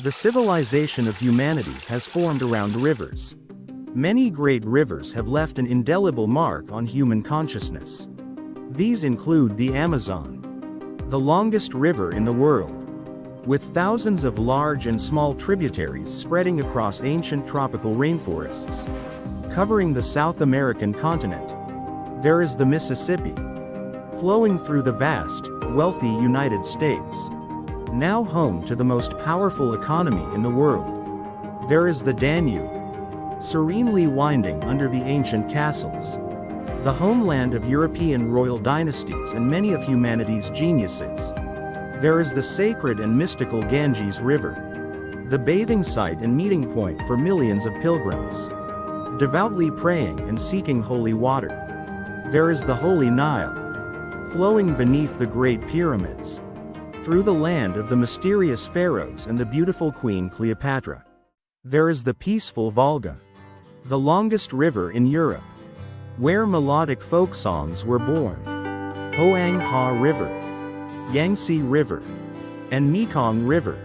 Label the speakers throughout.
Speaker 1: The civilization of humanity has formed around rivers. Many great rivers have left an indelible mark on human consciousness. These include the Amazon, the longest river in the world, with thousands of large and small tributaries spreading across ancient tropical rainforests, covering the South American continent. There is the Mississippi, flowing through the vast, wealthy United States, now home to the most powerful economy in the world. There is the Danube, serenely winding under the ancient castles, the homeland of European royal dynasties and many of humanity's geniuses. There is the sacred and mystical Ganges River, the bathing site and meeting point for millions of pilgrims, devoutly praying and seeking holy water. There is the Holy Nile, flowing beneath the Great Pyramids, through the land of the mysterious pharaohs and the beautiful Queen Cleopatra. There is the peaceful Volga, the longest river in Europe, where melodic folk songs were born. Hoang Ha River, Yangtze River, and Mekong River,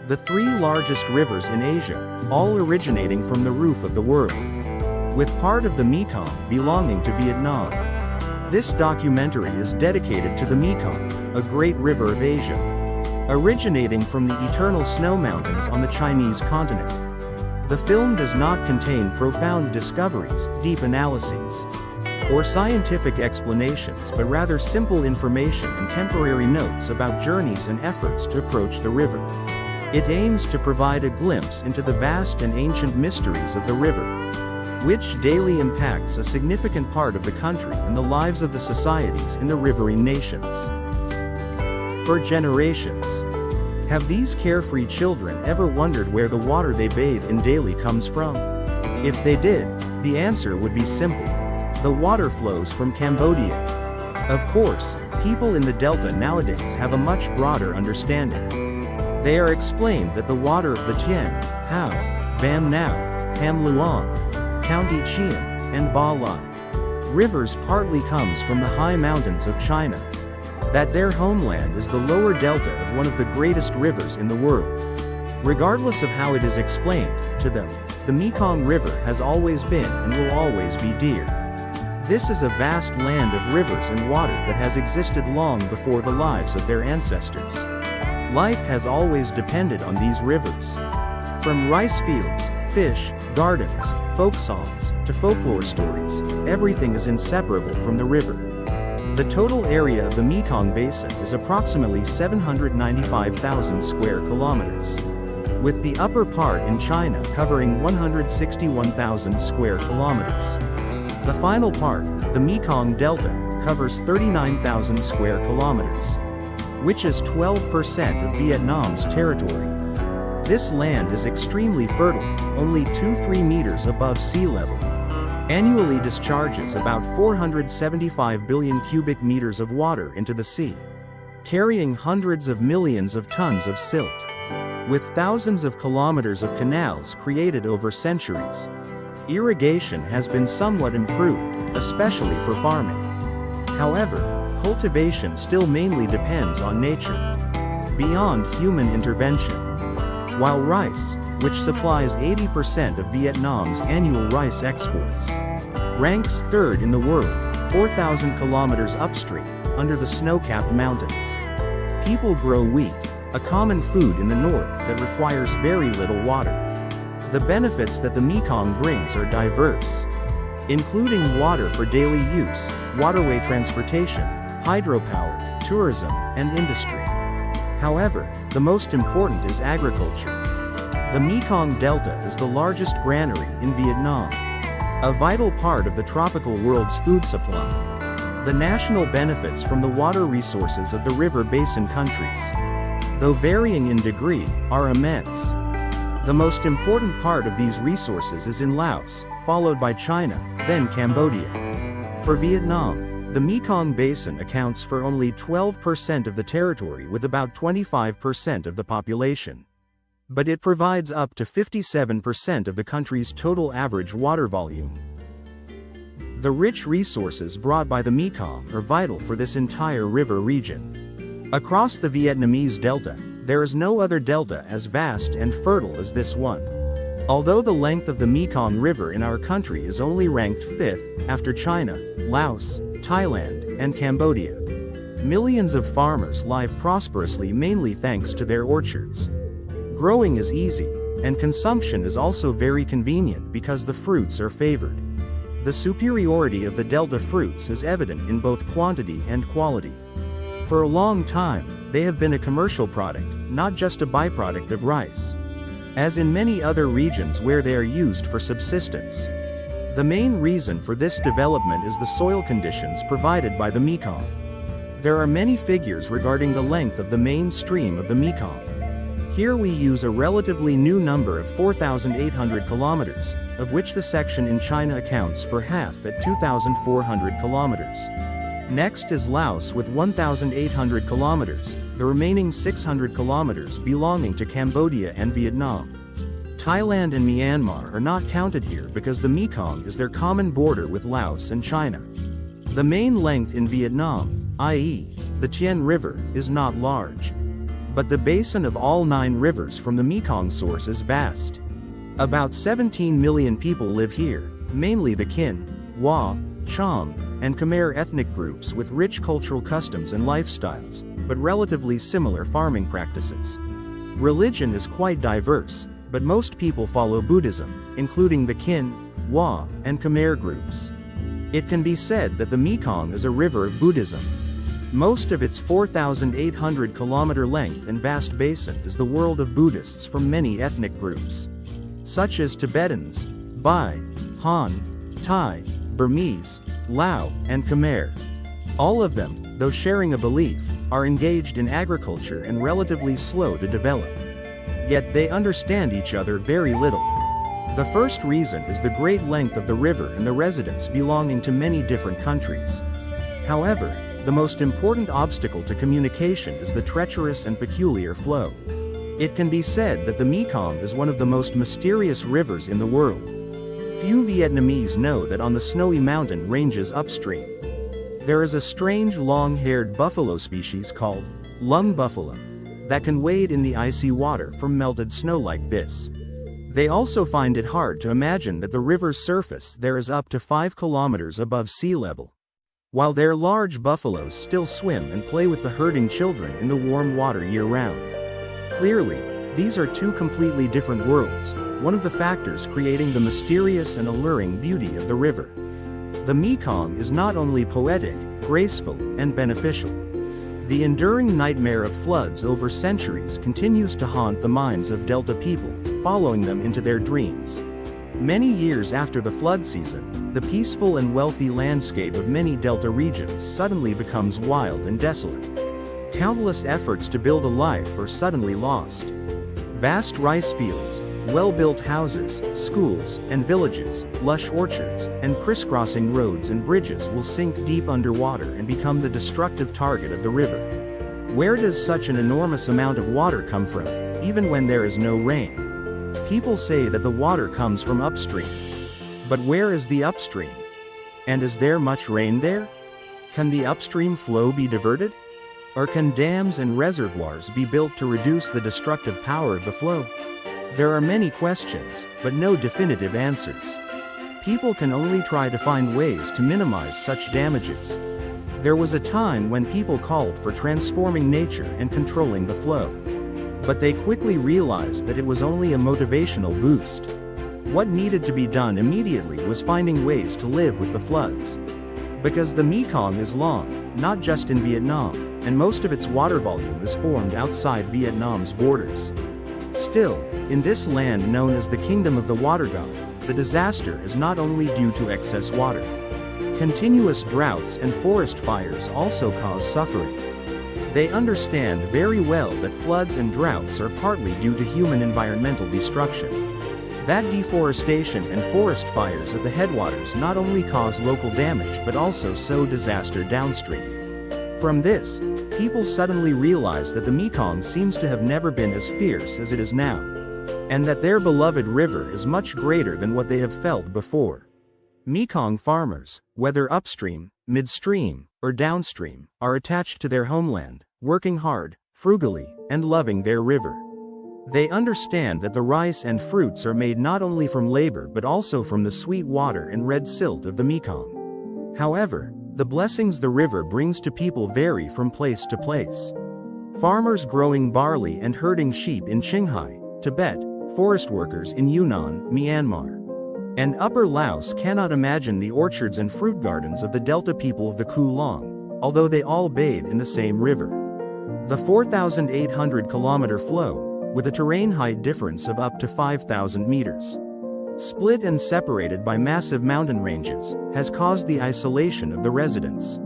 Speaker 1: the three largest rivers in Asia, all originating from the roof of the world, with part of the Mekong belonging to Vietnam. This documentary is dedicated to the Mekong, a great river of Asia, originating from the eternal snow mountains on the Chinese continent. The film does not contain profound discoveries, deep analyses, or scientific explanations, but rather simple information and temporary notes about journeys and efforts to approach the river. It aims to provide a glimpse into the vast and ancient mysteries of the river, which daily impacts a significant part of the country and the lives of the societies in the riverine nations. For generations, have these carefree children ever wondered where the water they bathe in daily comes from? If they did, the answer would be simple. The water flows from Cambodia. Of course, people in the delta nowadays have a much broader understanding. They are explained that the water of the Tien, Hao, Vam Nao, Ham Luang, County Chien, and Ba Lai rivers partly comes from the high mountains of China, that their homeland is the lower delta of one of the greatest rivers in the world. Regardless of how it is explained, to them, the Mekong River has always been and will always be dear. This is a vast land of rivers and water that has existed long before the lives of their ancestors. Life has always depended on these rivers. From rice fields, fish, gardens, folk songs, to folklore stories, everything is inseparable from the river. The total area of the Mekong Basin is approximately 795,000 square kilometers, with the upper part in China covering 161,000 square kilometers. The final part, the Mekong Delta, covers 39,000 square kilometers, which is 12% of Vietnam's territory. This land is extremely fertile, only 2-3 meters above sea level. Annually discharges about 475 billion cubic meters of water into the sea, carrying hundreds of millions of tons of silt, with thousands of kilometers of canals created over centuries. Irrigation has been somewhat improved, especially for farming. However, cultivation still mainly depends on nature, beyond human intervention. While rice, which supplies 80% of Vietnam's annual rice exports, ranks third in the world, 4,000 kilometers upstream, under the snow-capped mountains. People grow wheat, a common food in the north that requires very little water. The benefits that the Mekong brings are diverse, including water for daily use, waterway transportation, hydropower, tourism, and industry. However, the most important is agriculture. The Mekong Delta is the largest granary in Vietnam, a vital part of the tropical world's food supply. The national benefits from the water resources of the river basin countries, though varying in degree, are immense. The most important part of these resources is in Laos, followed by China, then Cambodia. For Vietnam, the Mekong Basin accounts for only 12% of the territory with about 25% of the population. But it provides up to 57% of the country's total average water volume. The rich resources brought by the Mekong are vital for this entire river region. Across the Vietnamese Delta, There is no other delta as vast and fertile as this one. Although the length of the Mekong River in our country is only ranked 5th, after China, Laos, Thailand, and Cambodia. Millions of farmers live prosperously mainly thanks to their orchards. Growing is easy, and consumption is also very convenient because the fruits are favored. The superiority of the delta fruits is evident in both quantity and quality. For a long time, they have been a commercial product, not just a byproduct of rice. As in many other regions where they are used for subsistence. The main reason for this development is the soil conditions provided by the Mekong. There are many figures regarding the length of the main stream of the Mekong. Here we use a relatively new number of 4,800 kilometers, of which the section in China accounts for half at 2,400 kilometers. Next is Laos with 1,800 kilometers, the remaining 600 kilometers belonging to Cambodia and Vietnam. Thailand and Myanmar are not counted here because the Mekong is their common border with Laos and China. The main length in Vietnam, i.e., the Tien River, is not large. But the basin of all 9 rivers from the Mekong source is vast. About 17 million people live here, mainly the Kin, Wa, Cham, and Khmer ethnic groups with rich cultural customs and lifestyles, but relatively similar farming practices. Religion is quite diverse, but most people follow Buddhism, including the Kin, Wa, and Khmer groups. It can be said that the Mekong is a river of Buddhism. Most of its 4,800 kilometer length and vast basin is the world of Buddhists from many ethnic groups, such as Tibetans, Bai, Han, Thai, Burmese, Lao, and Khmer. All of them, though sharing a belief, are engaged in agriculture and relatively slow to develop. Yet they understand each other very little. The first reason is the great length of the river and the residents belonging to many different countries. However, the most important obstacle to communication is the treacherous and peculiar flow. It can be said that the Mekong is one of the most mysterious rivers in the world. Few Vietnamese know that on the snowy mountain ranges upstream, there is a strange long-haired buffalo species called lung buffalo that can wade in the icy water from melted snow like this. They also find it hard to imagine that the river's surface there is up to 5 kilometers above sea level. While their large buffaloes still swim and play with the herding children in the warm water year-round. Clearly, these are two completely different worlds, one of the factors creating the mysterious and alluring beauty of the river. The Mekong is not only poetic, graceful, and beneficial. The enduring nightmare of floods over centuries continues to haunt the minds of Delta people, following them into their dreams. Many years after the flood season, the peaceful and wealthy landscape of many Delta regions suddenly becomes wild and desolate. Countless efforts to build a life are suddenly lost. Vast rice fields, well-built houses, schools, and villages, lush orchards, and crisscrossing roads and bridges will sink deep underwater and become the destructive target of the river. Where does such an enormous amount of water come from, even when there is no rain? People say that the water comes from upstream. But where is the upstream? And is there much rain there? Can the upstream flow be diverted? Or can dams and reservoirs be built to reduce the destructive power of the flow? There are many questions, but no definitive answers. People can only try to find ways to minimize such damages. There was a time when people called for transforming nature and controlling the flow. But they quickly realized that it was only a motivational boost. What needed to be done immediately was finding ways to live with the floods. Because the Mekong is long, not just in Vietnam, and most of its water volume is formed outside Vietnam's borders. Still, in this land known as the Kingdom of the Water God, the disaster is not only due to excess water. Continuous droughts and forest fires also cause suffering. They understand very well that floods and droughts are partly due to human environmental destruction. That deforestation and forest fires at the headwaters not only cause local damage but also sow disaster downstream. From this, people suddenly realize that the Mekong seems to have never been as fierce as it is now, and that their beloved river is much greater than what they have felt before. Mekong farmers, whether upstream, midstream, or downstream, are attached to their homeland, working hard, frugally, and loving their river. They understand that the rice and fruits are made not only from labor but also from the sweet water and red silt of the Mekong. However, the blessings the river brings to people vary from place to place. Farmers growing barley and herding sheep in Qinghai, Tibet, forest workers in Yunnan, Myanmar, and Upper Laos cannot imagine the orchards and fruit gardens of the Delta people of the Kulong, although they all bathe in the same river. The 4,800-kilometer flow, with a terrain height difference of up to 5,000 meters, split and separated by massive mountain ranges, has caused the isolation of the residents.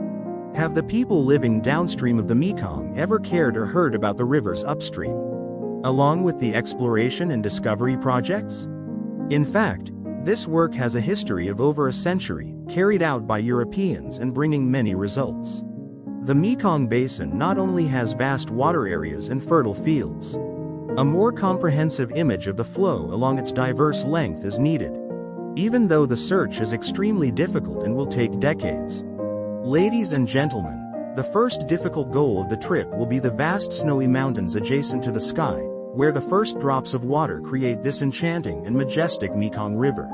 Speaker 1: Have the people living downstream of the Mekong ever cared or heard about the rivers upstream, along with the exploration and discovery projects? In fact, this work has a history of over a century, carried out by Europeans and bringing many results. The Mekong Basin not only has vast water areas and fertile fields. A more comprehensive image of the flow along its diverse length is needed, even though the search is extremely difficult and will take decades. Ladies and gentlemen, the first difficult goal of the trip will be the vast snowy mountains adjacent to the sky, where the first drops of water create this enchanting and majestic Mekong River.